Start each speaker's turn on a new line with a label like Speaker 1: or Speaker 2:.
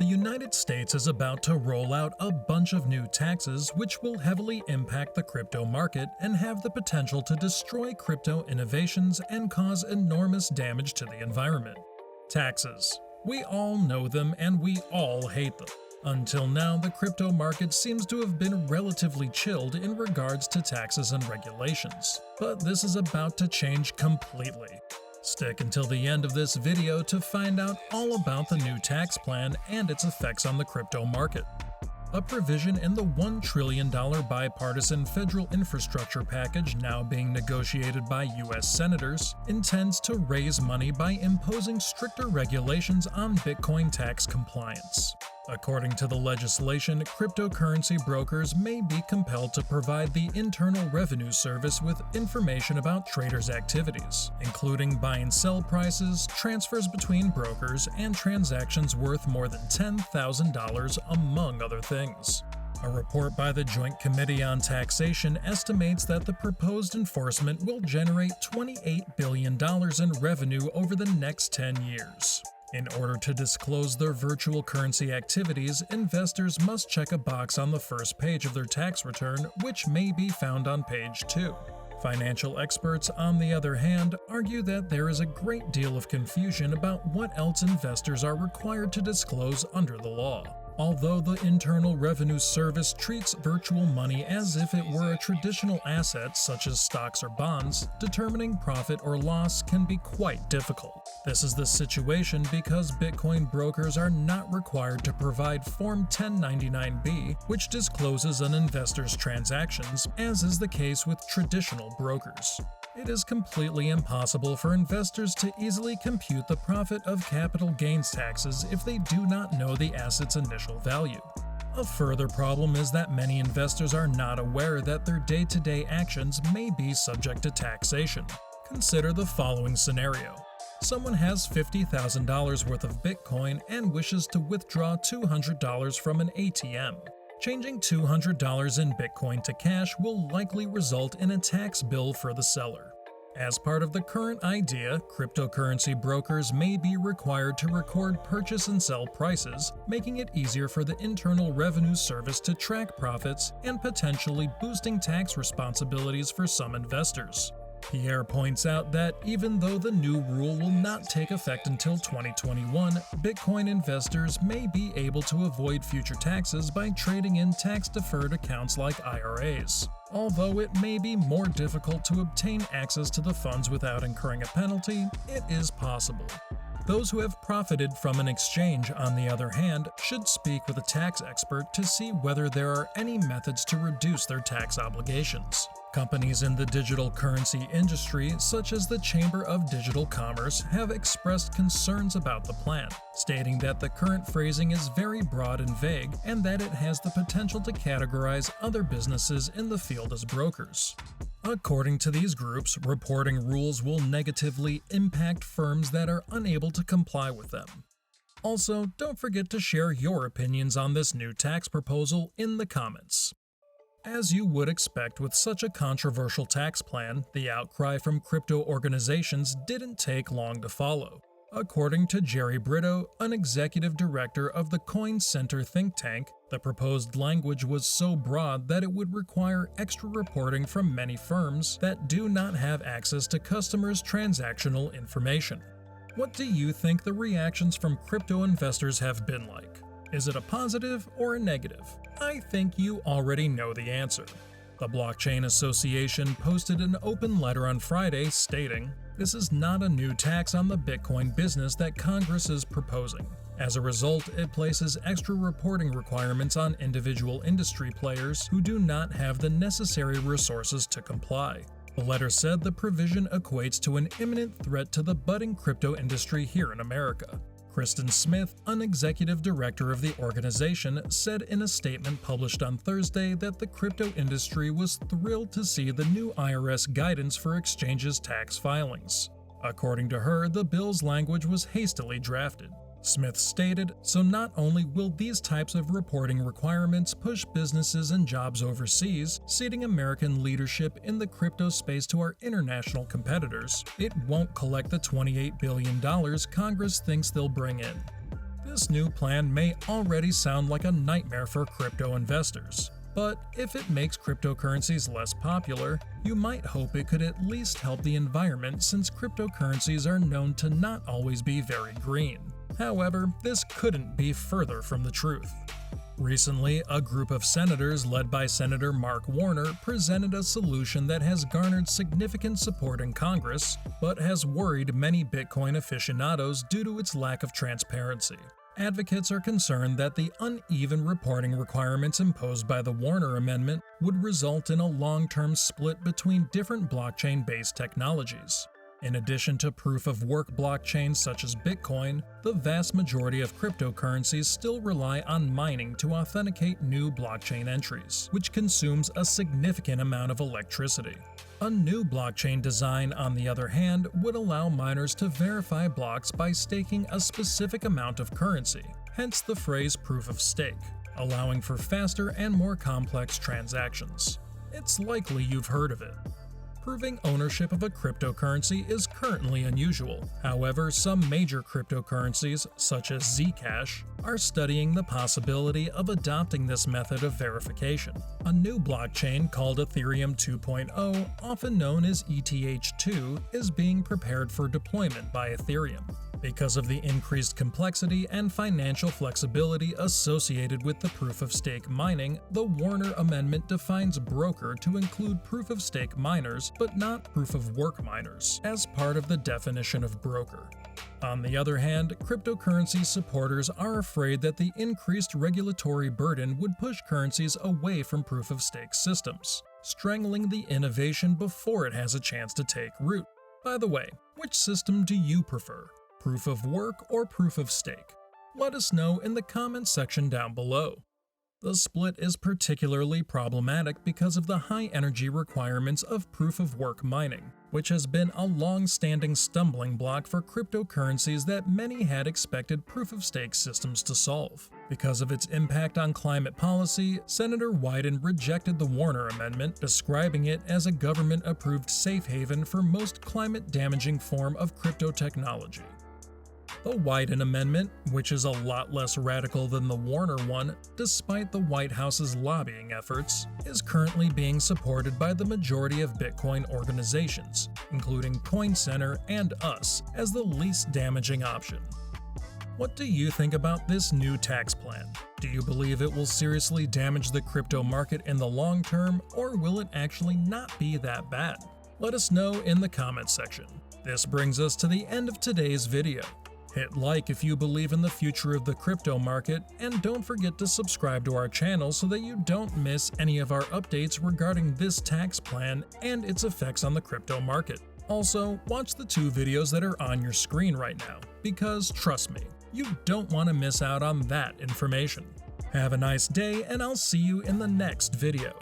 Speaker 1: The United States is about to roll out a bunch of new taxes which will heavily impact the crypto market and have the potential to destroy crypto innovations and cause enormous damage to the environment. Taxes. We all know them and we all hate them. Until now, the crypto market seems to have been relatively chilled in regards to taxes and regulations, but this is about to change completely. Stick until the end of this video to find out all about the new tax plan and its effects on the crypto market. A provision in the $1 trillion bipartisan federal infrastructure package now being negotiated by U.S. senators intends to raise money by imposing stricter regulations on Bitcoin tax compliance. According to the legislation, cryptocurrency brokers may be compelled to provide the Internal Revenue Service with information about traders' activities, including buy and sell prices, transfers between brokers, and transactions worth more than $10,000, among other things. A report by the Joint Committee on Taxation estimates that the proposed enforcement will generate $28 billion in revenue over the next 10 years. In order to disclose their virtual currency activities, investors must check a box on the first page of their tax return, which may be found on page 2. Financial experts, on the other hand, argue that there is a great deal of confusion about what else investors are required to disclose under the law. Although the Internal Revenue Service treats virtual money as if it were a traditional asset such as stocks or bonds, determining profit or loss can be quite difficult. This is the situation because Bitcoin brokers are not required to provide Form 1099-B, which discloses an investor's transactions, as is the case with traditional brokers. It is completely impossible for investors to easily compute the profit of capital gains taxes if they do not know the asset's initial value. A further problem is that many investors are not aware that their day-to-day actions may be subject to taxation. Consider the following scenario. Someone has $50,000 worth of Bitcoin and wishes to withdraw $200 from an ATM. Changing $200 in Bitcoin to cash will likely result in a tax bill for the seller. As part of the current idea, cryptocurrency brokers may be required to record purchase and sell prices, making it easier for the Internal Revenue Service to track profits and potentially boosting tax responsibilities for some investors. Pierre points out that even though the new rule will not take effect until 2021, Bitcoin investors may be able to avoid future taxes by trading in tax-deferred accounts like IRAs. Although it may be more difficult to obtain access to the funds without incurring a penalty, it is possible. Those who have profited from an exchange, on the other hand, should speak with a tax expert to see whether there are any methods to reduce their tax obligations. Companies in the digital currency industry, such as the Chamber of Digital Commerce, have expressed concerns about the plan, stating that the current phrasing is very broad and vague and that it has the potential to categorize other businesses in the field as brokers. According to these groups, reporting rules will negatively impact firms that are unable to comply with them. Also, don't forget to share your opinions on this new tax proposal in the comments. As you would expect with such a controversial tax plan, the outcry from crypto organizations didn't take long to follow. According to Jerry Brito, an executive director of the Coin Center think tank, the proposed language was so broad that it would require extra reporting from many firms that do not have access to customers' transactional information. What do you think the reactions from crypto investors have been like? Is it a positive or a negative? I think you already know the answer. The Blockchain Association posted an open letter on Friday stating, "This is not a new tax on the Bitcoin business that Congress is proposing. As a result, it places extra reporting requirements on individual industry players who do not have the necessary resources to comply." The letter said the provision equates to an imminent threat to the budding crypto industry here in America. Kristen Smith, an executive director of the organization, said in a statement published on Thursday that the crypto industry was thrilled to see the new IRS guidance for exchanges' tax filings. According to her, the bill's language was hastily drafted. Smith stated, "So not only will these types of reporting requirements push businesses and jobs overseas, ceding American leadership in the crypto space to our international competitors, it won't collect the $28 billion Congress thinks they'll bring in." This new plan may already sound like a nightmare for crypto investors, but if it makes cryptocurrencies less popular, you might hope it could at least help the environment since cryptocurrencies are known to not always be very green. However, this couldn't be further from the truth. Recently, a group of senators led by Senator Mark Warner presented a solution that has garnered significant support in Congress, but has worried many Bitcoin aficionados due to its lack of transparency. Advocates are concerned that the uneven reporting requirements imposed by the Warner Amendment would result in a long-term split between different blockchain-based technologies. In addition to proof-of-work blockchains such as Bitcoin, the vast majority of cryptocurrencies still rely on mining to authenticate new blockchain entries, which consumes a significant amount of electricity. A new blockchain design, on the other hand, would allow miners to verify blocks by staking a specific amount of currency, hence the phrase proof of stake, allowing for faster and more complex transactions. It's likely you've heard of it. Proving ownership of a cryptocurrency is currently unusual. However, some major cryptocurrencies, such as Zcash, are studying the possibility of adopting this method of verification. A new blockchain called Ethereum 2.0, often known as ETH2, is being prepared for deployment by Ethereum. Because of the increased complexity and financial flexibility associated with the proof-of-stake mining, the Warner Amendment defines broker to include proof-of-stake miners, but not proof-of-work miners, as part of the definition of broker. On the other hand, cryptocurrency supporters are afraid that the increased regulatory burden would push currencies away from proof-of-stake systems, strangling the innovation before it has a chance to take root. By the way, which system do you prefer? Proof of work or proof of stake? Let us know in the comments section down below. The split is particularly problematic because of the high energy requirements of proof of work mining, which has been a long-standing stumbling block for cryptocurrencies that many had expected proof of stake systems to solve. Because of its impact on climate policy, Senator Wyden rejected the Warner Amendment, describing it as a government-approved safe haven for most climate-damaging form of crypto technology. The Wyden Amendment, which is a lot less radical than the Warner one, despite the White House's lobbying efforts, is currently being supported by the majority of Bitcoin organizations, including Coin Center and us, as the least damaging option. What do you think about this new tax plan? Do you believe it will seriously damage the crypto market in the long term, or will it actually not be that bad? Let us know in the comments section. This brings us to the end of today's video. Hit like if you believe in the future of the crypto market, and don't forget to subscribe to our channel so that you don't miss any of our updates regarding this tax plan and its effects on the crypto market. Also, watch the 2 videos that are on your screen right now, because trust me, you don't want to miss out on that information. Have a nice day, and I'll see you in the next video.